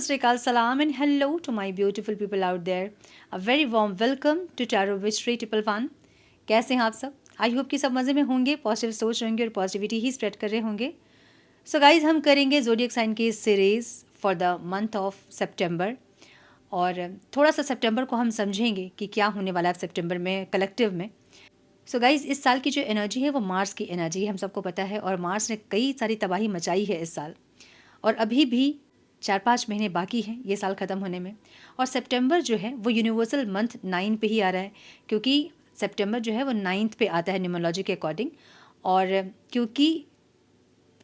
Sri Akal, Salam, and hello to my beautiful people out there. A very warm welcome to Tarot Witchery Triple One. कैसे हैं आप सब? आई hope कि सब मज़े में होंगे, पॉजिटिव सोच रहे होंगे और पॉजिटिविटी ही स्प्रेड कर रहे होंगे. सो गाइज हम करेंगे जोडियक साइन की series for the month of September. और थोड़ा सा सितंबर को हम समझेंगे कि क्या होने वाला है सितंबर में कलेक्टिव में. सो गाइज इस साल की जो एनर्जी है वो मार्स की एनर्जी है, हम सबको पता है. और मार्स ने कई सारी तबाही मचाई है इस साल. और अभी भी 4-5 महीने बाकी हैं ये साल ख़त्म होने में. और सितंबर जो है वो यूनिवर्सल मंथ 9 पे ही आ रहा है, क्योंकि सितंबर जो है वो 9th पे आता है न्यूमरोलॉजी के अकॉर्डिंग. और क्योंकि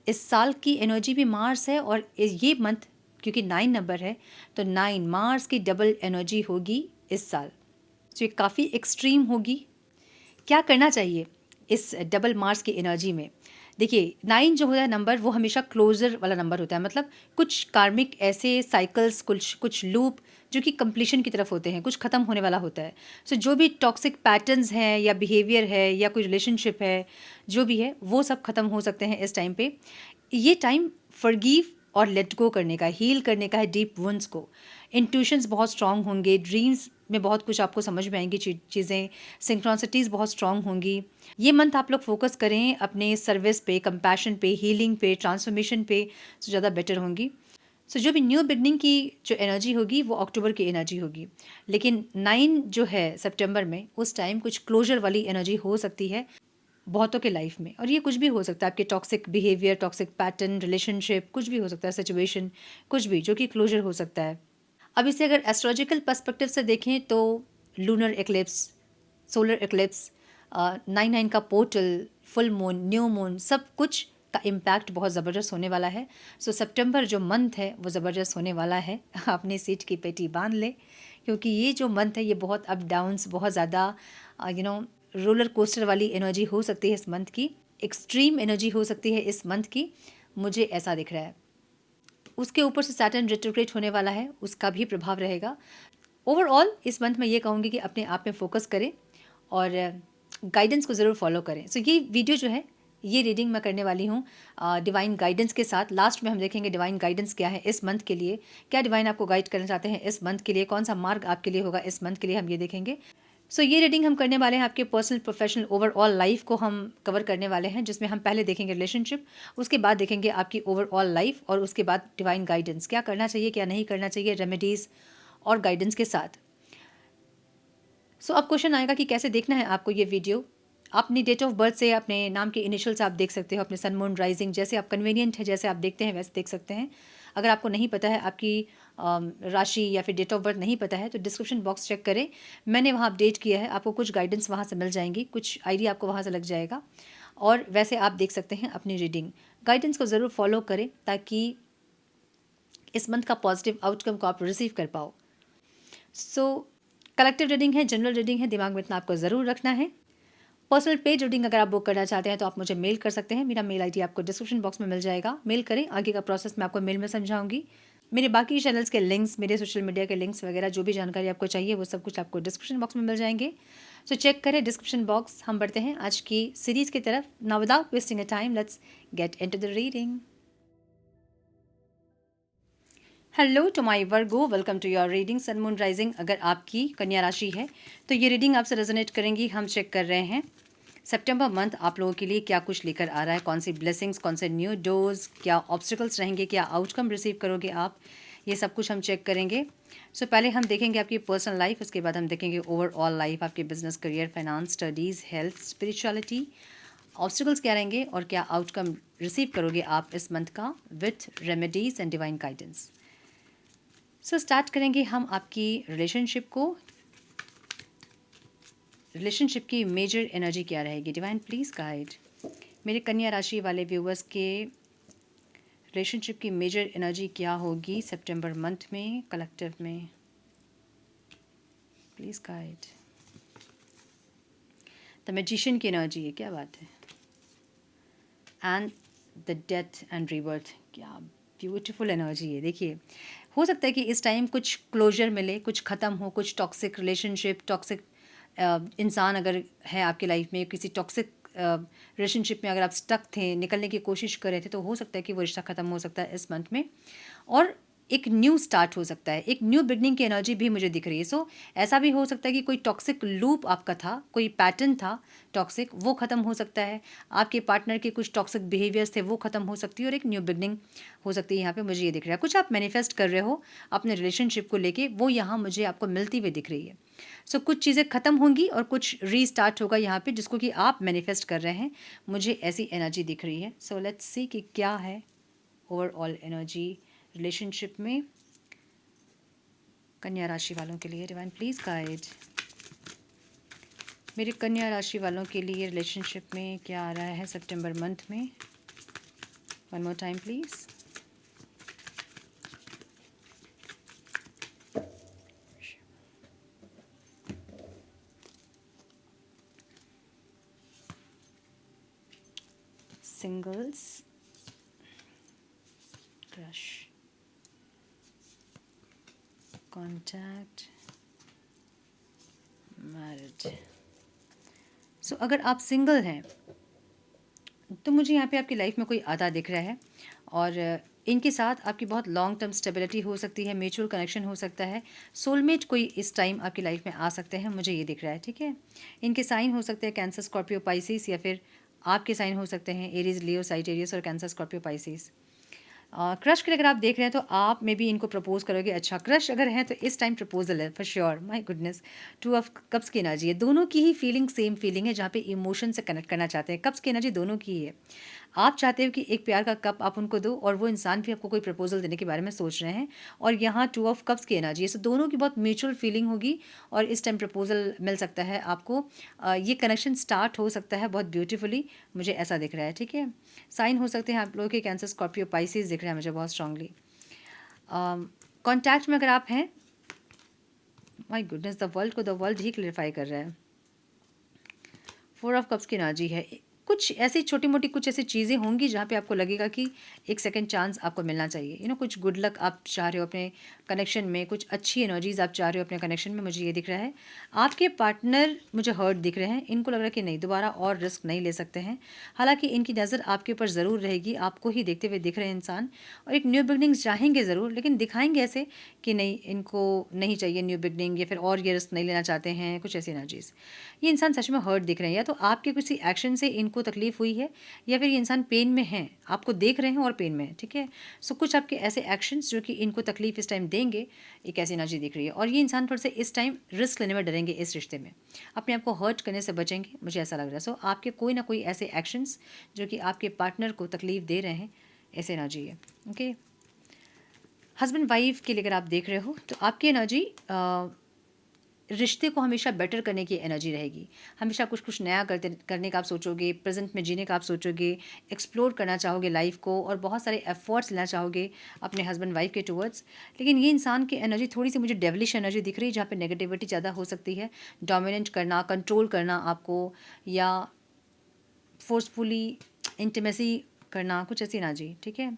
इस साल की एनर्जी भी मार्स है और ये मंथ क्योंकि 9 नंबर है तो 9 मार्स की डबल एनर्जी होगी इस साल. तो ये काफ़ी एक्सट्रीम होगी. क्या करना चाहिए इस डबल मार्स की एनर्जी में? देखिए 9 जो होता है नंबर वो हमेशा क्लोजर वाला नंबर होता है. मतलब कुछ कार्मिक ऐसे साइकिल्स, कुछ लूप जो कि कंप्लीशन की तरफ होते हैं, कुछ ख़त्म होने वाला होता है. सो जो भी टॉक्सिक पैटर्न्स हैं या बिहेवियर है या कोई रिलेशनशिप है, जो भी है वो सब ख़त्म हो सकते हैं इस टाइम पे. ये टाइम फॉरगिव और लेट गो करने का, हील करने का है डीप वुंड्स को. इंट्यूशंस बहुत स्ट्रांग होंगे, ड्रीम्स में बहुत कुछ आपको समझ में आएंगी चीज़ें, सिंक्रोनिसिटीज़ बहुत स्ट्रांग होंगी. ये मंथ आप लोग फोकस करें अपने सर्विस पे, कंपैशन पे, हीलिंग पे, ट्रांसफॉर्मेशन पे, तो ज़्यादा बेटर होंगी. सो जो भी न्यू बिगनिंग की जो एनर्जी होगी वो अक्टूबर की एनर्जी होगी. लेकिन 9 जो है सितंबर में उस टाइम कुछ क्लोजर वाली एनर्जी हो सकती है बहुतों के लाइफ में. और ये कुछ भी हो सकता है, आपके toxic behaviour, toxic pattern, relationship, कुछ भी हो सकता है, सिचुएशन कुछ भी जो कि क्लोजर हो सकता है. अब इसे अगर एस्ट्रोलॉजिकल पर्सपेक्टिव से देखें तो लूनर एक्लिप्स, सोलर एक्लिप्स, 9/9 का portal, full moon, new moon, सब कुछ का इम्पैक्ट बहुत ज़बरदस्त होने वाला है. सो सितंबर जो मंथ है वो ज़बरदस्त होने वाला है. अपनी सीट की पेटी बांध ले, क्योंकि ये जो मंथ है ये बहुत अप डाउन्स, बहुत ज़्यादा रोलर कोस्टर वाली एनर्जी हो सकती है इस मंथ की. एक्सट्रीम एनर्जी हो सकती है इस मंथ की, मुझे ऐसा दिख रहा है. उसके ऊपर से सैटर्न रिट्रोग्रेड होने वाला है, उसका भी प्रभाव रहेगा. ओवरऑल इस मंथ में ये कहूँगी कि अपने आप में फोकस करें और गाइडेंस को ज़रूर फॉलो करें. सो ये वीडियो जो है ये रीडिंग मैं करने वाली हूँ डिवाइन गाइडेंस के साथ. लास्ट में हम देखेंगे डिवाइन गाइडेंस क्या है इस मंथ के लिए, क्या डिवाइन आपको गाइड करना चाहते हैं इस मंथ के लिए, कौन सा मार्ग आपके लिए होगा इस मंथ के लिए, हम ये देखेंगे. सो ये रीडिंग हम करने वाले हैं आपके पर्सनल, प्रोफेशनल, ओवरऑल लाइफ को हम कवर करने वाले हैं, जिसमें हम पहले देखेंगे रिलेशनशिप, उसके बाद देखेंगे आपकी ओवरऑल लाइफ और उसके बाद डिवाइन गाइडेंस, क्या करना चाहिए क्या नहीं करना चाहिए, रेमेडीज़ और गाइडेंस के साथ. सो अब क्वेश्चन आएगा कि कैसे देखना है आपको ये वीडियो. अपनी डेट ऑफ बर्थ से, अपने नाम के इनिशियल्स आप देख सकते हो, अपने सन, मून, राइजिंग, जैसे आप कन्वीनियंट है, जैसे आप देखते हैं वैसे देख सकते हैं. अगर आपको नहीं पता है आपकी राशि या फिर डेट ऑफ बर्थ नहीं पता है तो डिस्क्रिप्शन बॉक्स चेक करें, मैंने वहाँ अपडेट किया है, आपको कुछ गाइडेंस वहाँ से मिल जाएंगी, कुछ आइडिया आपको वहाँ से लग जाएगा. और वैसे आप देख सकते हैं अपनी रीडिंग. गाइडेंस को ज़रूर फॉलो करें ताकि इस मंथ का पॉजिटिव आउटकम को आप रिसीव कर पाओ. सो कलेक्टिव रीडिंग है, जनरल रीडिंग है, दिमाग में इतना आपको ज़रूर रखना है. पर्सनल पेज रीडिंग अगर आप बुक करना चाहते हैं तो आप मुझे मेल कर सकते हैं, मेरा मेल आईडी आपको डिस्क्रिप्शन बॉक्स में मिल जाएगा. मेल करें, आगे का प्रोसेस मैं आपको मेल में समझाऊंगी. मेरे बाकी चैनल्स के लिंक्स, मेरे सोशल मीडिया के लिंक्स वगैरह जो भी जानकारी आपको चाहिए वो सब कुछ आपको डिस्क्रिप्शन बॉक्स में मिल जाएंगे. सो चेक करें डिस्क्रिप्शन बॉक्स. हम बढ़ते हैं आज की सीरीज़ की तरफ. Now without wasting a time let's get into the reading. Hello to my Virgo, welcome to your reading sun, moon, rising. अगर आपकी कन्या राशि है तो ये रीडिंग आपसे रेजोनेट करेंगी. हम चेक कर रहे हैं सितंबर मंथ आप लोगों के लिए क्या कुछ लेकर आ रहा है, कौन सी ब्लेसिंग्स, कौन से न्यू डोर्स, क्या ऑब्स्टिकल्स रहेंगे, क्या आउटकम रिसीव करोगे आप, ये सब कुछ हम चेक करेंगे. सो पहले हम देखेंगे आपकी पर्सनल लाइफ, उसके बाद हम देखेंगे ओवरऑल लाइफ, आपके business, career, finance, studies, health, spirituality, obstacles क्या रहेंगे और क्या आउटकम रिसीव करोगे आप इस मंथ का with remedies and divine guidance. So start करेंगे हम आपकी रिलेशनशिप को. रिलेशनशिप की मेजर एनर्जी क्या रहेगी, डिवाइन प्लीज़ गाइड. मेरे कन्या राशि वाले व्यूवर्स के रिलेशनशिप की मेजर एनर्जी क्या होगी सितंबर मंथ में कलेक्टिव में, प्लीज़ गाइड. द मैजिशियन की एनर्जी है, क्या बात है. And the death and rebirth, क्या ब्यूटीफुल एनर्जी है. देखिए हो सकता है कि इस टाइम कुछ क्लोजर मिले, कुछ ख़त्म हो, कुछ टॉक्सिक रिलेशनशिप, टॉक्सिक इंसान अगर है आपकी लाइफ में, किसी टॉक्सिक रिलेशनशिप में अगर आप स्टक थे, निकलने की कोशिश कर रहे थे, तो हो सकता है कि वो रिश्ता ख़त्म हो सकता है इस मंथ में. और एक न्यू स्टार्ट हो सकता है, एक न्यू बिगनिंग की एनर्जी भी मुझे दिख रही है। सो ऐसा भी हो सकता है कि कोई टॉक्सिक लूप आपका था, कोई पैटर्न था टॉक्सिक, वो ख़त्म हो सकता है। आपके पार्टनर के कुछ टॉक्सिक बिहेवियर्स थे, वो ख़त्म हो सकती है और एक न्यू बिगनिंग हो सकती है। यहाँ पे मुझे ये दिख रहा है कुछ आप मैनिफेस्ट कर रहे हो अपने रिलेशनशिप को लेके, वो यहाँ मुझे आपको मिलती हुई दिख रही है। सो कुछ चीज़ें ख़त्म होंगी और कुछ रीस्टार्ट होगा यहाँ पे, जिसको कि आप मैनिफेस्ट कर रहे हैं। मुझे ऐसी एनर्जी दिख रही है। सो लेट्स सी कि क्या है ओवरऑल एनर्जी रिलेशनशिप में कन्या राशि वालों के लिए। डिवाइन प्लीज़ गाइड मेरे कन्या राशि वालों के लिए रिलेशनशिप में क्या आ रहा है सितंबर मंथ में। One more time please. Singles, crush, contact, marriage. So अगर आप सिंगल हैं तो मुझे यहाँ पे आपकी लाइफ में कोई आता दिख रहा है और इनके साथ आपकी बहुत लॉन्ग टर्म स्टेबिलिटी हो सकती है, म्यूचुअल कनेक्शन हो सकता है, सोलमेट कोई इस टाइम आपकी लाइफ में आ सकते हैं, मुझे ये दिख रहा है। ठीक है, इनके साइन हो सकते हैं कैंसर, स्कॉर्पियो, पाइसिस, या फिर आपके साइन हो सकते हैं एरीज, लियो, साइटेरियस और कैंसर, स्कॉर्पियो, पाइसिस। क्रश के लिए अगर आप देख रहे हैं तो आप मे बी इनको प्रपोज करोगे। अच्छा, क्रश अगर है तो इस टाइम प्रपोजल है for sure. My goodness, two of cups की एनर्जी है, दोनों की ही फीलिंग सेम फीलिंग है, जहाँ पे इमोशन से कनेक्ट करना चाहते हैं। कप्स की एनर्जी दोनों की ही है। आप चाहते हो कि एक प्यार का कप आप उनको दो और वो इंसान भी आपको कोई प्रपोजल देने के बारे में सोच रहे हैं, और यहाँ टू ऑफ कप्स की एनर्जी है। सो दोनों की बहुत म्यूचुअल फीलिंग होगी और इस टाइम प्रपोजल मिल सकता है आपको। ये कनेक्शन स्टार्ट हो सकता है बहुत ब्यूटीफुली, मुझे ऐसा दिख रहा है। ठीक है, साइन हो सकते हैं आप लोगों के कैंसर, स्कॉर्पियो, पाइसिस दिख रहा है मुझे बहुत स्ट्रांगली। कॉन्टैक्ट में अगर आप हैं, my goodness, the world he clarify कर रहा है। फोर ऑफ कप्स की एनर्जी है। कुछ ऐसी छोटी मोटी कुछ ऐसी चीज़ें होंगी जहाँ पे आपको लगेगा कि एक सेकंड चांस आपको मिलना चाहिए। कुछ गुड लक आप चाह रहे हो अपने कनेक्शन में, कुछ अच्छी एनर्जीज आप चाह रहे हो अपने कनेक्शन में, मुझे ये दिख रहा है। आपके पार्टनर मुझे हर्ट दिख रहे हैं, इनको लग रहा है कि नहीं, दोबारा और रिस्क नहीं ले सकते हैं। हालांकि इनकी नज़र आपके ऊपर ज़रूर रहेगी, आपको ही देखते हुए दिख रहे हैं इंसान, और एक न्यू बिगनिंग्स चाहेंगे ज़रूर, लेकिन दिखाएंगे ऐसे कि नहीं, इनको नहीं चाहिए न्यू बिगनिंग, या फिर और ये रिस्क नहीं लेना चाहते हैं, कुछ ऐसी एनर्जीज। ये इंसान सच में हर्ट दिख रहे हैं, या तो आपके किसी एक्शन से इनको तकलीफ हुई है, या फिर ये इंसान पेन में है, आपको देख रहे हैं और पेन में है। ठीक है, सो कुछ आपके ऐसे एक्शंस जो कि इनको तकलीफ इस टाइम देंगे, एक ऐसी एनर्जी दिख रही है। और ये इंसान थोड़े से इस टाइम रिस्क लेने में डरेंगे, इस रिश्ते में अपने आप को हर्ट करने से बचेंगे, मुझे ऐसा लग रहा है। सो आपके कोई ना कोई ऐसे एक्शंस जो कि आपके पार्टनर को तकलीफ दे रहे हैं, ऐसे एनर्जी है। ओके, हस्बैंड वाइफ के लिए अगर आप देख रहे हो तो आपकी एनर्जी रिश्ते को हमेशा बेटर करने की एनर्जी रहेगी। हमेशा कुछ कुछ नया करने का आप सोचोगे, प्रेजेंट में जीने का आप सोचोगे, एक्सप्लोर करना चाहोगे लाइफ को, और बहुत सारे एफर्ट्स लेना चाहोगे अपने हस्बैंड वाइफ के टूवर्ड्स। लेकिन ये इंसान की एनर्जी थोड़ी सी मुझे डेवलिश एनर्जी दिख रही है, जहाँ पे नेगेटिविटी ज़्यादा हो सकती है, डोमिनेट करना, कंट्रोल करना आपको, या फोर्सफुली इंटीमेसी करना, कुछ ऐसी एनर्जी। ठीक है,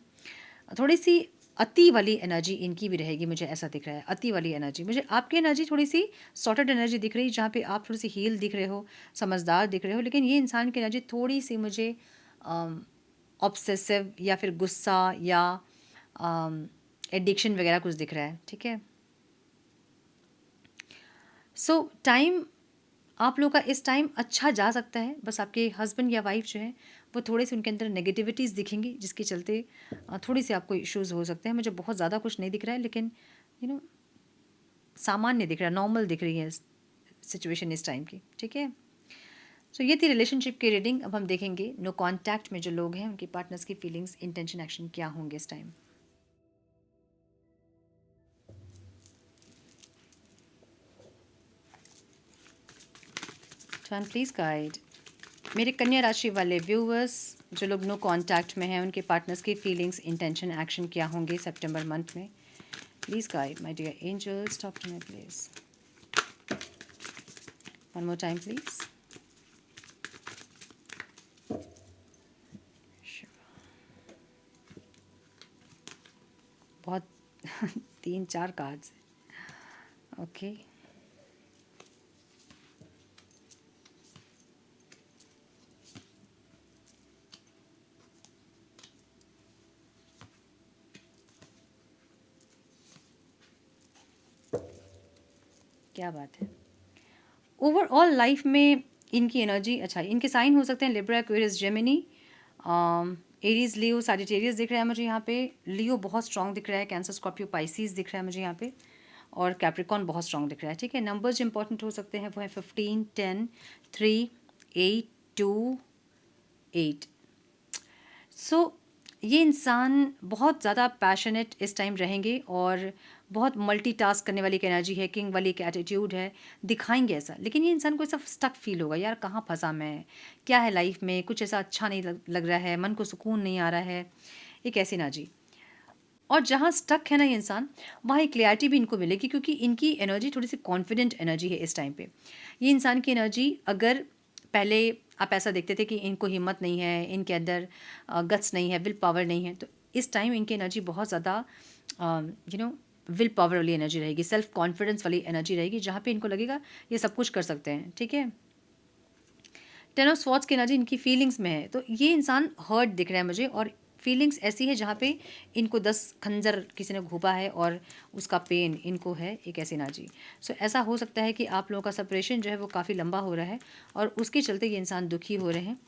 थोड़ी सी अति वाली एनर्जी इनकी भी रहेगी, मुझे ऐसा दिख रहा है। अति वाली एनर्जी, मुझे आपकी एनर्जी थोड़ी सी सॉर्टेड एनर्जी दिख रही है, जहाँ पे आप थोड़ी सी हील दिख रहे हो, समझदार दिख रहे हो। लेकिन ये इंसान की एनर्जी थोड़ी सी मुझे ऑब्सेसिव, या फिर गुस्सा, या एडिक्शन वगैरह कुछ दिख रहा है। ठीक है, सो टाइम आप लोग का इस टाइम अच्छा जा सकता है, बस आपके हस्बैंड या वाइफ जो है वो थोड़े से उनके अंदर नेगेटिविटीज़ दिखेंगी, जिसके चलते थोड़ी सी आपको इश्यूज़ हो सकते हैं। मुझे बहुत ज़्यादा कुछ नहीं दिख रहा है, लेकिन सामान्य दिख रहा है, नॉर्मल दिख रही है सिचुएशन इस टाइम की। ठीक है, सो ये थी रिलेशनशिप की रीडिंग। अब हम देखेंगे नो कॉन्टैक्ट में जो लोग हैं, उनके पार्टनर्स की फीलिंग्स, इंटेंशन, एक्शन क्या होंगे इस टाइम। प्लीज़ गाइड मेरे कन्या राशि वाले व्यूअर्स, जो लोग नो कांटेक्ट में हैं, उनके पार्टनर्स की फीलिंग्स, इंटेंशन, एक्शन क्या होंगे सितंबर मंथ में। Please guide my dear angels, talk to me please. One more time please. बहुत 3-4 कार्ड्स। ओके, क्या बात है। ओवरऑल लाइफ में इनकी एनर्जी, अच्छा इनके साइन हो सकते हैं लिब्रा, एक्वेरियस, जेमिनी, एरीज, लियो, सैजिटेरियस दिख रहा है मुझे यहाँ पे। लियो बहुत स्ट्रॉन्ग दिख रहा है, कैंसर, स्कॉर्पियो, पाइसीज दिख रहा है मुझे यहाँ पे, और कैप्रिकॉन बहुत स्ट्रॉन्ग दिख रहा है। ठीक है, नंबर्स इंपॉर्टेंट हो सकते हैं, वो है 15, 10, 3, 8, 2, 8। सो ये इंसान बहुत ज़्यादा पैशनेट इस टाइम रहेंगे और बहुत मल्टीटास्क करने वाली एक एनर्जी है, किंग वाली एक एटीट्यूड है, दिखाएंगे ऐसा। लेकिन ये इंसान को ऐसा स्टक फील होगा, यार कहाँ फंसा मैं, क्या है लाइफ में, कुछ ऐसा अच्छा नहीं लग रहा है, मन को सुकून नहीं आ रहा है, एक ऐसी एनर्जी। और जहाँ स्टक है ना ये इंसान, वहाँ एक क्लैरिटी भी इनको मिलेगी, क्योंकि इनकी एनर्जी थोड़ी सी कॉन्फिडेंट एनर्जी है इस टाइम पे। ये इंसान की एनर्जी, अगर पहले आप ऐसा देखते थे कि इनको हिम्मत नहीं है, इनके अंदर गट्स नहीं है, विल पावर नहीं है, तो इस टाइम इनकी एनर्जी बहुत ज़्यादा विल पावर वाली एनर्जी रहेगी, सेल्फ कॉन्फिडेंस वाली एनर्जी रहेगी, जहाँ पे इनको लगेगा ये सब कुछ कर सकते हैं। ठीक है, 10 ऑफ स्वॉर्ड्स की एनर्जी इनकी फीलिंग्स में है, तो ये इंसान हर्ट दिख रहा है मुझे, और फीलिंग्स ऐसी है जहाँ पे इनको 10 खंजर किसी ने घोंपा है और उसका पेन इनको है, एक ऐसी एनर्जी। सो ऐसा हो सकता है कि आप लोगों का सेपरेशन जो है वो काफ़ी लंबा हो रहा है और उसके चलते ये इंसान दुखी हो रहे हैं।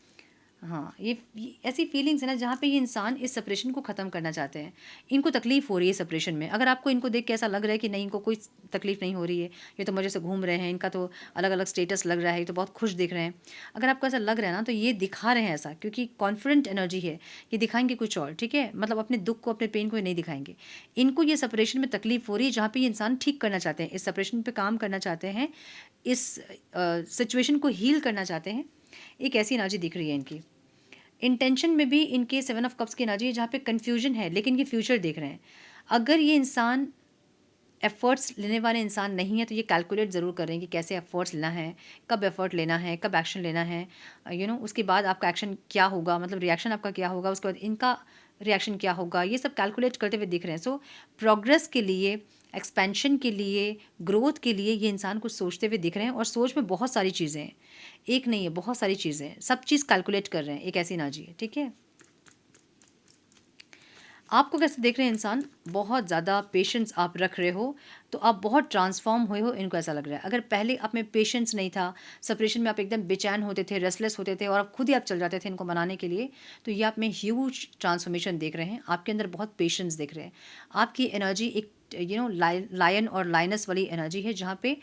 हाँ, ये ऐसी फीलिंग्स है ना जहाँ पे ये इंसान इस सेपरेशन को ख़त्म करना चाहते हैं। इनको तकलीफ़ हो रही है सेपरेशन में। अगर आपको इनको देख के ऐसा लग रहा है कि नहीं, इनको कोई तकलीफ़ नहीं हो रही है, ये तो मज़े से घूम रहे हैं, इनका तो अलग अलग स्टेटस लग रहा है, ये तो बहुत खुश दिख रहे हैं, अगर आपको ऐसा लग रहा है ना, तो ये दिखा रहे हैं ऐसा, क्योंकि कॉन्फिडेंट एनर्जी है, ये दिखाएंगे कुछ और। ठीक है, मतलब अपने दुख को, अपने पेन को ये नहीं दिखाएंगे। इनको ये सेपरेशन में तकलीफ़ हो रही है, जहाँ पे ये इंसान ठीक करना चाहते हैं, इस सेपरेशन पे काम करना चाहते हैं, इस सिचुएशन को हील करना चाहते हैं, एक ऐसी एनर्जी दिख रही है इनकी। इंटेंशन में भी इनके 7 ऑफ कप्स की एनर्जी है, जहाँ पे कन्फ्यूजन है, लेकिन ये फ्यूचर देख रहे हैं। अगर ये इंसान एफ़र्ट्स लेने वाले इंसान नहीं है, तो ये कैलकुलेट ज़रूर कर रहे हैं कि कैसे एफ़र्ट्स लेना है, कब एफ़र्ट लेना है, कब एक्शन लेना है, उसके बाद आपका एक्शन क्या होगा, मतलब रिएक्शन आपका क्या होगा, उसके बाद इनका रिएक्शन क्या होगा, ये सब कैलकुलेट करते हुए दिख रहे हैं। सो प्रोग्रेस के लिए, एक्सपेंशन के लिए, ग्रोथ के लिए ये इंसान कुछ सोचते हुए दिख रहे हैं, और सोच में बहुत सारी चीज़ें हैं, एक नहीं है, बहुत सारी चीज़ें हैं, सब चीज़ कैलकुलेट कर रहे हैं, एक ऐसी एनर्जी है। ठीक है, आपको कैसे देख रहे हैं इंसान, बहुत ज़्यादा पेशेंस आप रख रहे हो, तो आप बहुत ट्रांसफॉर्म हुए हो, इनको ऐसा लग रहा है। अगर पहले आप में पेशेंस नहीं था, सेपरेशन में आप एकदम बेचैन होते थे, रेस्टलेस होते थे, और आप खुद ही आप चल जाते थे इनको मनाने के लिए, तो ये आप में ह्यूज ट्रांसफॉर्मेशन देख रहे हैं, आपके अंदर बहुत पेशेंस देख रहे हैं। आपकी एनर्जी एक लायन और लायनस वाली एनर्जी है, जहाँ पे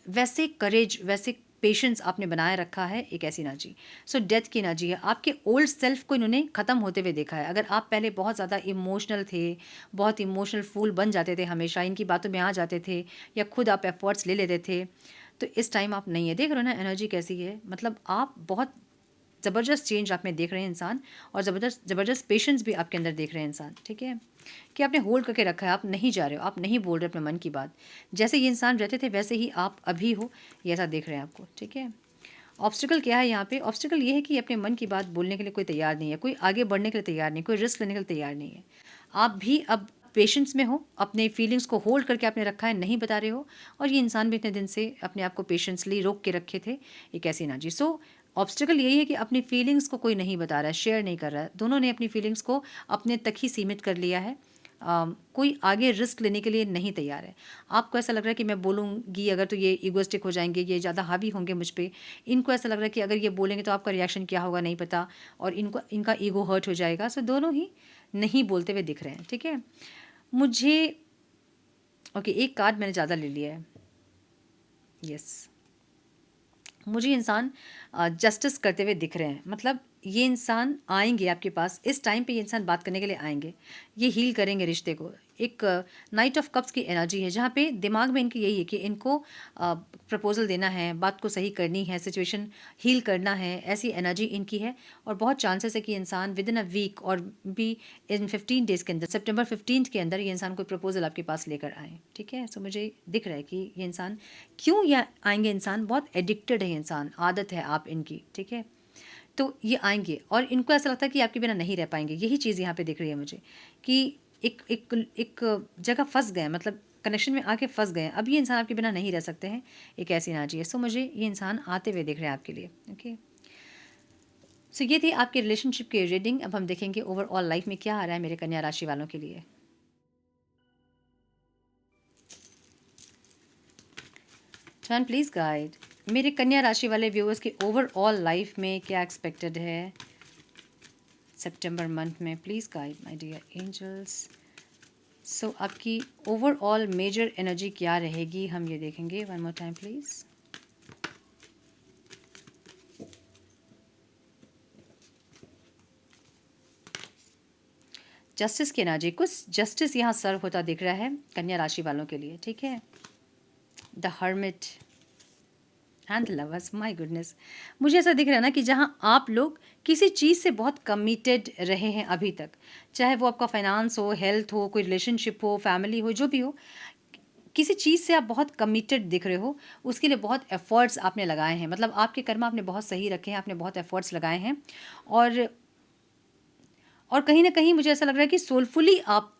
वैसे करेज, वैसे पेशेंस आपने बनाए रखा है, एक ऐसी एनर्जी। सो डेथ की एनर्जी है, आपके ओल्ड सेल्फ को इन्होंने ख़त्म होते हुए देखा है। अगर आप पहले बहुत ज़्यादा इमोशनल थे, बहुत इमोशनल फूल बन जाते थे, हमेशा इनकी बातों में आ जाते थे, या खुद आप एफर्ट्स ले लेते थे, तो इस टाइम आप नहीं है। देख रहे हो ना एनर्जी कैसी है, मतलब आप बहुत ज़बरदस्त चेंज आप में देख रहे हैं इंसान, और ज़बरदस्त पेशेंस भी आपके अंदर देख रहे हैं इंसान। ठीक है, कि आपने होल्ड करके रखा है, आप नहीं जा रहे हो, आप नहीं बोल रहे अपने मन की बात, जैसे ये इंसान रहते थे वैसे ही आप अभी हो, ये ऐसा देख रहे हैं आपको। ठीक है, ऑब्स्टिकल क्या है यहाँ पे, ऑब्स्टिकल ये है कि अपने मन की बात बोलने के लिए कोई तैयार नहीं है, कोई आगे बढ़ने के लिए तैयार नहीं, कोई रिस्क लेने के लिए तैयार नहीं है। आप भी अब पेशेंस में हो, अपने फीलिंग्स को होल्ड करके आपने रखा है, नहीं बता रहे हो, और ये इंसान भी इतने दिन से अपने आप को पेशेंसली रोक के रखे थे, एक ऐसी एनर्जी। सो ऑब्स्टिकल यही है कि अपनी फीलिंग्स को कोई नहीं बता रहा है, शेयर नहीं कर रहा है, दोनों ने अपनी फीलिंग्स को अपने तक ही सीमित कर लिया है। कोई आगे रिस्क लेने के लिए नहीं तैयार है। आपको ऐसा लग रहा है कि मैं बोलूँगी अगर तो ये ईगोइस्टिक हो जाएंगे, ये ज़्यादा हावी होंगे मुझ पे, इनको ऐसा लग रहा है कि अगर ये बोलेंगे तो आपका रिएक्शन क्या होगा नहीं पता, और इनका ईगो हर्ट हो जाएगा। सो दोनों ही नहीं बोलते हुए दिख रहे हैं। ठीक है, मुझे ओके, एक कार्ड मैंने ज़्यादा ले लिया है। यस, मुझे इंसान जस्टिस करते हुए दिख रहे हैं, मतलब ये इंसान आएंगे आपके पास, इस टाइम पे ये इंसान बात करने के लिए आएंगे, ये हील करेंगे रिश्ते को। एक नाइट ऑफ कप्स की एनर्जी है, जहाँ पे दिमाग में इनकी यही है कि इनको प्रपोजल देना है, बात को सही करनी है, सिचुएशन हील करना है, ऐसी एनर्जी इनकी है। और बहुत चांसेस है कि इंसान विद इन अ वीक और भी इन 15 डेज़ के अंदर, सितंबर 15 के अंदर ये इंसान कोई प्रपोजल आपके पास लेकर आए। ठीक है, सो मुझे दिख रहा है कि ये इंसान क्यों या आएंगे, इंसान बहुत एडिक्टेड है, इंसान आदत है आप इनकी। ठीक है, तो ये आएंगे और इनको ऐसा लगता है कि आपके बिना नहीं रह पाएंगे, यही चीज़ यहाँ पे दिख रही है मुझे, कि एक एक एक जगह फंस गए, मतलब कनेक्शन में आके फंस गए, अब ये इंसान आपके बिना नहीं रह सकते हैं, एक ऐसी एनर्जी है। सो मुझे ये इंसान आते हुए दिख रहे हैं आपके लिए। ओके, सो ये थी आपके रिलेशनशिप की रीडिंग। अब हम देखेंगे ओवरऑल लाइफ में क्या आ रहा है मेरे कन्या राशि वालों के लिए। मैन प्लीज़ गाइड मेरे कन्या राशि वाले व्यूअर्स की ओवरऑल लाइफ में क्या एक्सपेक्टेड है सितंबर मंथ में। Please guide my dear angels. So आपकी ओवरऑल मेजर एनर्जी क्या रहेगी हम ये देखेंगे। One more time please. Justice की एनर्जी, कुछ जस्टिस यहाँ सर्व होता दिख रहा है कन्या राशि वालों के लिए, ठीक है। The hermit and lovers, my goodness, मुझे ऐसा दिख रहा है ना कि जहाँ आप लोग किसी चीज़ से बहुत कमिटेड रहे हैं अभी तक, चाहे वो आपका फाइनेंस हो, हेल्थ हो, कोई रिलेशनशिप हो, फैमिली हो, जो भी हो, किसी चीज़ से आप बहुत कमिटेड दिख रहे हो, उसके लिए बहुत एफर्ट्स आपने लगाए हैं। मतलब आपके कर्म आपने बहुत सही रखे हैं, आपने बहुत एफर्ट्स लगाए हैं और कहीं ना कहीं मुझे ऐसा लग रहा है कि सोलफुली आप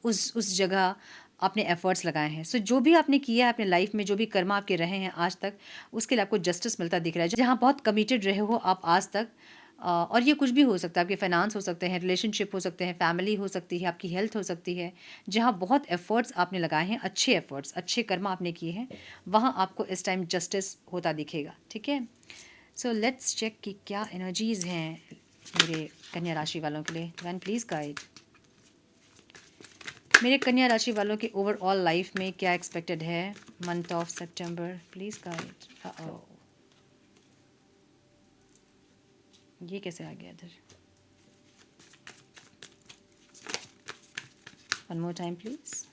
उस जगह आपने एफर्ट्स लगाए हैं। सो जो भी आपने किया है अपने लाइफ में, जो भी कर्म आपके रहे हैं आज तक, उसके लिए आपको जस्टिस मिलता दिख रहा है। जहाँ बहुत कमिटेड रहे हो आप आज तक, और ये कुछ भी हो सकता है, आपके फाइनेंस हो सकते हैं, रिलेशनशिप हो सकते हैं, फैमिली हो सकती है, आपकी हेल्थ हो सकती है, जहाँ बहुत एफर्ट्स आपने लगाए हैं, अच्छे एफर्ट्स, अच्छे कर्म आपने किए हैं, वहाँ आपको इस टाइम जस्टिस होता दिखेगा, ठीक है। सो लेट्स चेक कि क्या एनर्जीज़ हैं मेरे कन्या राशि वालों के लिए। वैन प्लीज़ गाइड मेरे कन्या राशि वालों की ओवरऑल लाइफ में क्या एक्सपेक्टेड है month of September. Please guide. ये कैसे आ गया इधर। One more time please.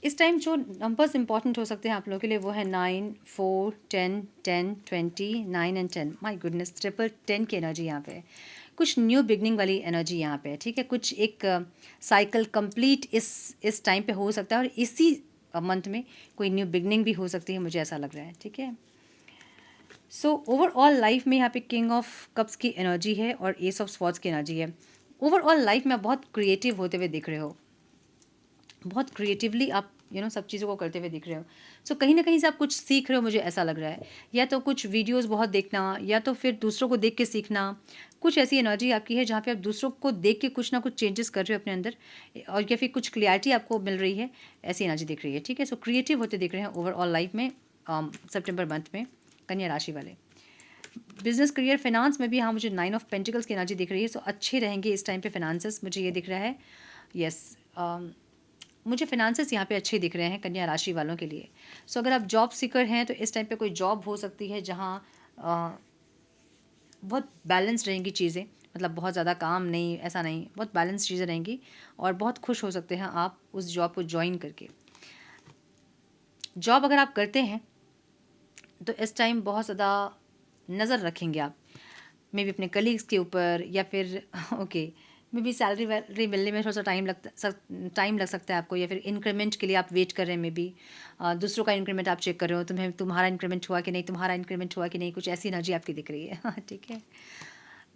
इस टाइम जो नंबर्स इंपॉर्टेंट हो सकते हैं आप लोगों के लिए वो है 9, 4, 10, 10, 20, 9 एंड 10। माय गुडनेस, ट्रिपल 10 की एनर्जी यहाँ पे है। कुछ न्यू बिगनिंग वाली एनर्जी यहाँ पे है, ठीक है। कुछ एक साइकिल कंप्लीट इस टाइम पे हो सकता है और इसी मंथ में कोई न्यू बिगनिंग भी हो सकती है, मुझे ऐसा लग रहा है, ठीक है। सो ओवरऑल लाइफ में यहाँ पे किंग ऑफ कप्स की एनर्जी है और एस ऑफ स्वॉर्ड्स की एनर्जी है। ओवरऑल लाइफ में आप बहुत क्रिएटिव होते हुए दिख रहे हो, बहुत क्रिएटिवली आप सब चीज़ों को करते हुए दिख रहे हो। सो कहीं ना कहीं से आप कुछ सीख रहे हो, मुझे ऐसा लग रहा है। या तो कुछ वीडियोस बहुत देखना, या तो फिर दूसरों को देख के सीखना। कुछ ऐसी एनर्जी आपकी है जहाँ पे आप दूसरों को देख के कुछ ना कुछ चेंजेस कर रहे हो अपने अंदर, और या फिर कुछ क्लियरिटी आपको मिल रही है, ऐसी एनर्जी दिख रही है, ठीक है। सो क्रिएटिव होते दिख रहे हैं ओवरऑल लाइफ में सितंबर मंथ में कन्या राशि वाले। बिजनेस, करियर, फाइनेंस में भी हाँ मुझे 9 ऑफ पेंटिकल्स की एनर्जी दिख रही है। सो अच्छे रहेंगे इस टाइम पे फाइनेंसेस, मुझे ये दिख रहा है। यस, मुझे फाइनेंसेस यहाँ पे अच्छे दिख रहे हैं कन्या राशि वालों के लिए। सो अगर आप जॉब सीकर हैं तो इस टाइम पे कोई जॉब हो सकती है जहाँ बहुत बैलेंस रहेंगी चीज़ें, मतलब बहुत ज़्यादा काम नहीं, ऐसा नहीं, बहुत बैलेंस चीज़ें रहेंगी और बहुत खुश हो सकते हैं आप उस जॉब को ज्वाइन करके। जॉब अगर आप करते हैं तो इस टाइम बहुत ज़्यादा नज़र रखेंगे आप, मे बी अपने कलीग्स के ऊपर, या फिर ओके मे बी सैलरी वैलरी मिलने में थोड़ा सा टाइम लग सकता है आपको, या फिर इंक्रीमेंट के लिए आप वेट कर रहे हैं। मे बी दूसरों का इंक्रीमेंट आप चेक कर रहे हो, तुम्हारा इंक्रीमेंट हुआ कि नहीं, तुम्हारा इंक्रीमेंट हुआ कि नहीं, कुछ ऐसी एनर्जी आपकी दिख रही है, ठीक है।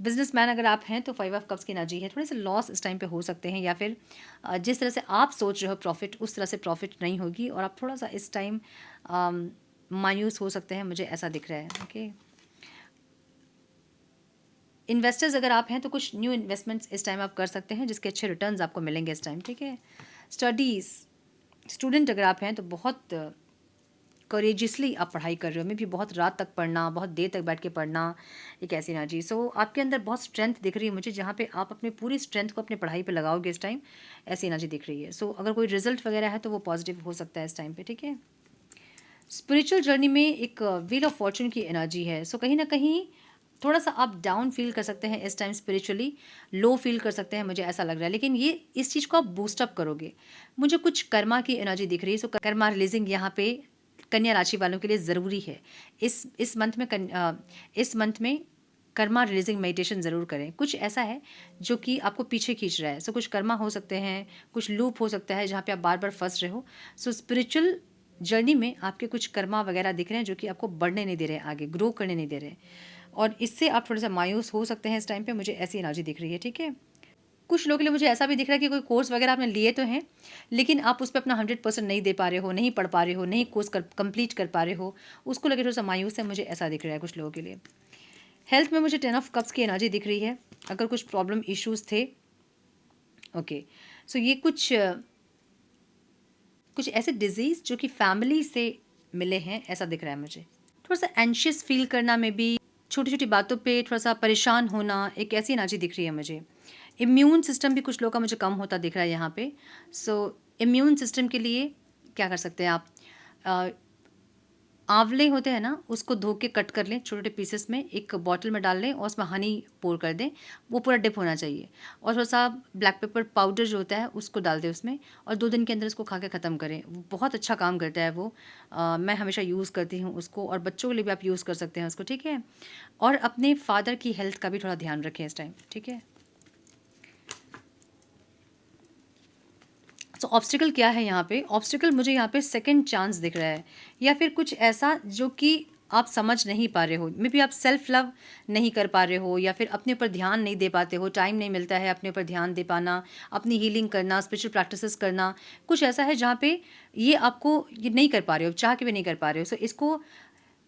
बिजनेसमैन अगर आप हैं तो 5 ऑफ कप्स की एनर्जी है। थोड़े से लॉस इस टाइम पे हो सकते हैं, या फिर जिस तरह से आप सोच रहे हो प्रॉफिट, उस तरह से प्रॉफिट नहीं होगी और आप थोड़ा सा इस टाइम मायूस हो सकते हैं, मुझे ऐसा दिख रहा है, ओके। इन्वेस्टर्स अगर आप हैं तो कुछ न्यू इन्वेस्टमेंट्स इस टाइम आप कर सकते हैं जिसके अच्छे रिटर्न्स आपको मिलेंगे इस टाइम, ठीक है। स्टडीज़, स्टूडेंट अगर आप हैं तो बहुत करेजियसली आप पढ़ाई कर रहे हो, मे भी बहुत रात तक पढ़ना, बहुत देर तक बैठ के पढ़ना, एक ऐसी एनर्जी। सो आपके अंदर बहुत स्ट्रेंथ दिख रही है मुझे, जहाँ पे आप अपनी पूरी स्ट्रेंथ को अपनी पढ़ाई पे लगाओगे इस टाइम, ऐसी एनर्जी दिख रही है। सो अगर कोई रिजल्ट वगैरह है तो वो पॉजिटिव हो सकता है इस टाइम पे, ठीक है। स्पिरिचुअल जर्नी में एक व्हील ऑफ फॉर्चून की एनर्जी है। सो कहीं ना कहीं थोड़ा सा आप डाउन फील कर सकते हैं इस टाइम, स्पिरिचुअली लो फील कर सकते हैं, मुझे ऐसा लग रहा है। लेकिन ये इस चीज़ को आप बूस्टअप करोगे। मुझे कुछ कर्मा की एनर्जी दिख रही है। सो कर्मा रिलीजिंग यहाँ पे कन्या राशि वालों के लिए ज़रूरी है। इस मंथ में कर्मा रिलीजिंग मेडिटेशन ज़रूर करें। कुछ ऐसा है जो कि आपको पीछे खींच रहा है। सो कुछ कर्मा हो सकते हैं, कुछ लूप हो सकता है जहाँ पे आप बार बार फंस रहे हो। सो स्पिरिचुअल जर्नी में आपके कुछ कर्मा वगैरह दिख रहे हैं जो कि आपको बढ़ने नहीं दे रहे हैं, आगे ग्रो करने नहीं दे रहे हैं। और इससे आप थोड़ा सा मायूस हो सकते हैं इस टाइम पे, मुझे ऐसी एनर्जी दिख रही है, ठीक है। कुछ लोगों के लिए मुझे ऐसा भी दिख रहा है कि कोई कोर्स वगैरह आपने लिए तो हैं, लेकिन आप उस पे अपना 100% नहीं दे पा रहे हो, नहीं पढ़ पा रहे हो, नहीं कोर्स कंप्लीट कर पा रहे हो, उसको लेकर थोड़ा सा मायूस है, मुझे ऐसा दिख रहा है कुछ लोगों के लिए। हेल्थ में मुझे 10 ऑफ कप्स की एनर्जी दिख रही है, अगर कुछ प्रॉब्लम इश्यूज थे, ओके, सो ये कुछ ऐसे डिजीज़ जो कि फैमिली से मिले हैं, ऐसा दिख रहा है मुझे। थोड़ा सा एंशियस फील करना में भी, छोटी छोटी बातों पे थोड़ा सा परेशान होना, एक ऐसी एनर्जी दिख रही है मुझे। इम्यून सिस्टम भी कुछ लोगों का मुझे कम होता दिख रहा है यहाँ पे। सो इम्यून सिस्टम के लिए क्या कर सकते हैं आप, आंवले होते हैं ना, उसको धो के कट कर लें छोटे छोटे पीसेस में, एक बॉटल में डाल लें और उसमें हनी पोर कर दें, वो पूरा डिप होना चाहिए, और थोड़ा सा ब्लैक पेपर पाउडर जो होता है उसको डाल दें उसमें, और 2 दिन के अंदर उसको खा के ख़त्म करें। वो बहुत अच्छा काम करता है वो। मैं हमेशा यूज़ करती हूँ उसको, और बच्चों के लिए भी आप यूज़ कर सकते हैं उसको, ठीक है। और अपने फादर की हेल्थ का भी थोड़ा ध्यान रखें इस टाइम, ठीक है। सो ऑब्स्टिकल क्या है यहाँ पे? ऑब्स्टिकल मुझे यहाँ पे सेकंड चांस दिख रहा है, या फिर कुछ ऐसा जो कि आप समझ नहीं पा रहे हो, मे बी आप सेल्फ लव नहीं कर पा रहे हो, या फिर अपने ऊपर ध्यान नहीं दे पाते हो, टाइम नहीं मिलता है अपने ऊपर ध्यान दे पाना, अपनी हीलिंग करना, स्पिरिचुअल प्रैक्टिसेस करना, कुछ ऐसा है जहाँ पे ये आपको ये नहीं कर पा रहे हो, चाह के भी नहीं कर पा रहे हो। सो इसको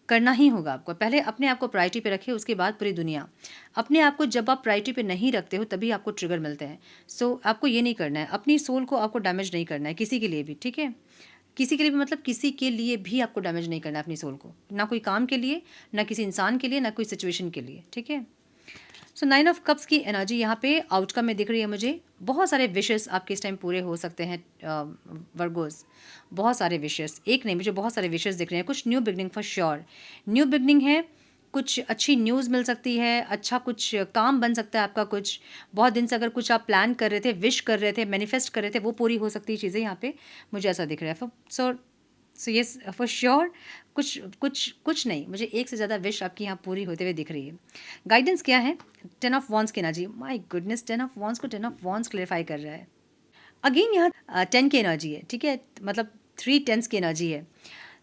करना ही होगा आपको। पहले अपने आप को प्रायोरिटी पे रखिए, उसके बाद पूरी दुनिया। अपने आप को जब आप प्रायोरिटी पे नहीं रखते हो तभी आपको ट्रिगर मिलते हैं। सो आपको ये नहीं करना है, अपनी सोल को आपको डैमेज नहीं करना है किसी के लिए भी, ठीक है। किसी के लिए भी मतलब किसी के लिए भी आपको डैमेज नहीं करना है अपनी सोल को, ना कोई काम के लिए, ना किसी इंसान के लिए, ना कोई सिचुएशन के लिए, ठीक है। सो 9 ऑफ कप्स की एनर्जी यहाँ पे आउटकम में दिख रही है मुझे। बहुत सारे विशेस आपके इस टाइम पूरे हो सकते हैं वर्गोस, बहुत सारे विशेस, एक नहीं, मुझे बहुत सारे विशेस दिख रहे हैं। कुछ new beginning for sure, new beginning है, कुछ अच्छी न्यूज़ मिल सकती है, अच्छा कुछ काम बन सकता है आपका, कुछ बहुत दिन से अगर कुछ आप प्लान कर रहे थे, विश कर रहे थे, मैनिफेस्ट कर रहे थे, वो पूरी हो सकती है चीज़ें यहाँ पे, मुझे ऐसा दिख रहा है। सो येस फॉर श्योर, कुछ नहीं, मुझे एक से ज़्यादा विश आपकी यहाँ पूरी होते हुए दिख रही है। गाइडेंस क्या है? 10 ऑफ वॉन्स की energy, my goodness, 10 of wands को 10 ऑफ वॉन्स क्लेरिफाई कर रहा है। अगेन यहाँ 10 की एनर्जी है, ठीक है, मतलब 3 10s की एनर्जी है।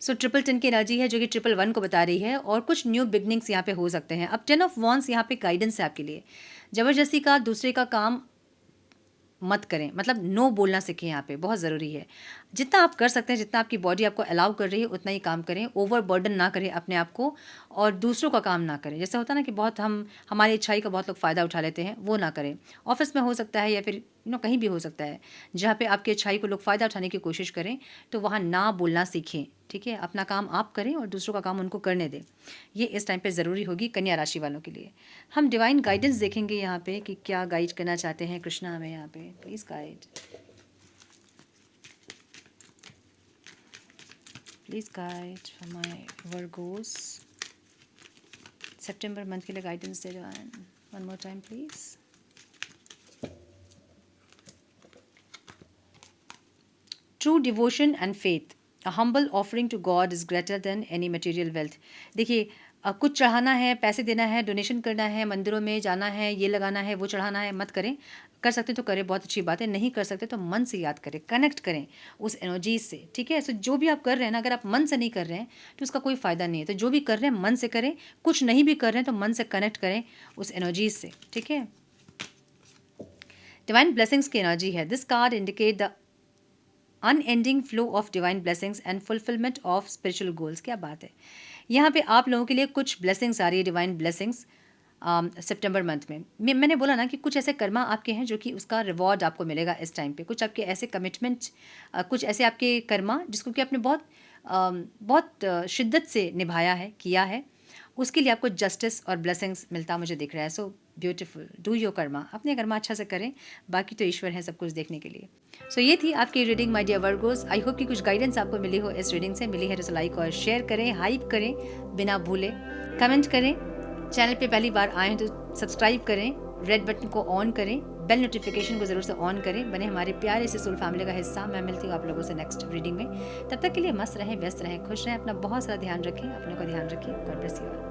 सो 10 की एनर्जी है जो कि 1 को बता रही है, और कुछ न्यू बिगनिंग्स यहाँ पे हो सकते हैं। अब 10 ऑफ वॉन्स यहाँ पे गाइडेंस है आपके लिए। ज़बरदस्ती का दूसरे का काम मत करें, मतलब नो बोलना सीखें, यहाँ पे बहुत ज़रूरी है। जितना आप कर सकते हैं, जितना आपकी बॉडी आपको अलाउ कर रही है उतना ही काम करें, ओवर बर्डन ना करें अपने आप को, और दूसरों का काम ना करें। जैसे होता है ना कि बहुत हमारी अच्छाई का बहुत लोग फ़ायदा उठा लेते हैं, वो ना करें। ऑफिस में हो सकता है, या फिर कहीं भी हो सकता है जहाँ पे आपकी अच्छाई को लोग फ़ायदा उठाने की कोशिश करें, तो वहाँ ना बोलना सीखें, ठीक है। अपना काम आप करें और दूसरों का काम उनको करने दें, ये इस टाइम पे ज़रूरी होगी कन्या राशि वालों के लिए। हम डिवाइन गाइडेंस देखेंगे यहाँ पे कि क्या गाइड करना चाहते हैं कृष्णा हमें यहाँ पे, please guide, please guide for my Virgos, सितंबर मंथ के लिए गाइडेंस दे divine, one more time please. True devotion and faith, a humble offering to God is greater than any material wealth. देखिए, कुछ चढ़ाना है, पैसे देना है, डोनेशन करना है, मंदिरों में जाना है, ये लगाना है, वो चढ़ाना है, मत करें। कर सकते तो करें, बहुत अच्छी बात है, नहीं कर सकते तो मन से याद करें, कनेक्ट करें उस एनर्जी से, ठीक है। सो जो भी आप कर रहे हैं ना, अगर आप मन से नहीं कर रहे हैं तो उसका कोई फ़ायदा नहीं है। तो जो भी कर रहे हैं मन से करें, कुछ नहीं भी कर रहे हैं तो मन से कनेक्ट करें उस एनर्जी से, ठीक है। डिवाइन ब्लेसिंग्स की एनर्जी है। This card indicate the unending flow of divine blessings and fulfilment of spiritual goals. क्या बात है, यहाँ पे आप लोगों के लिए कुछ ब्लेसिंग्स आ रही है, डिवाइन ब्लेसिंग्स सितंबर मंथ में। मैंने बोला ना कि कुछ ऐसे कर्मा आपके हैं जो कि उसका रिवॉर्ड आपको मिलेगा इस टाइम पे, कुछ आपके ऐसे कमिटमेंट, कुछ ऐसे आपके कर्मा जिसको कि आपने बहुत शिद्दत से निभाया है, किया है, उसके लिए आपको जस्टिस और ब्लेसिंग्स मिलता मुझे दिख रहा है। So beautiful, do your Karma, अपने कर्मा अच्छा से करें, बाकी तो ईश्वर है सब कुछ देखने के लिए। सो ये थी आपकी reading my dear Virgos. I hope कि कुछ गाइडेंस आपको मिली हो इस रीडिंग से। मिली है तो लाइक और शेयर करें, हाइप करें बिना भूले, कमेंट करें, चैनल पे पहली बार आए हैं तो सब्सक्राइब करें, रेड बटन को ऑन करें, बेल नोटिफिकेशन को ज़रूर से ऑन करें, बने हमारे प्यारे से सोल फैमिली का हिस्सा। मैं मिलती हूँ आप लोगों से नेक्स्ट रीडिंग में। तब तक के लिए मस्त रहें, व्यस्त रहें, खुश रहें, अपना बहुत सारा ध्यान रखें, अपनों का ध्यान रखें। God bless you all.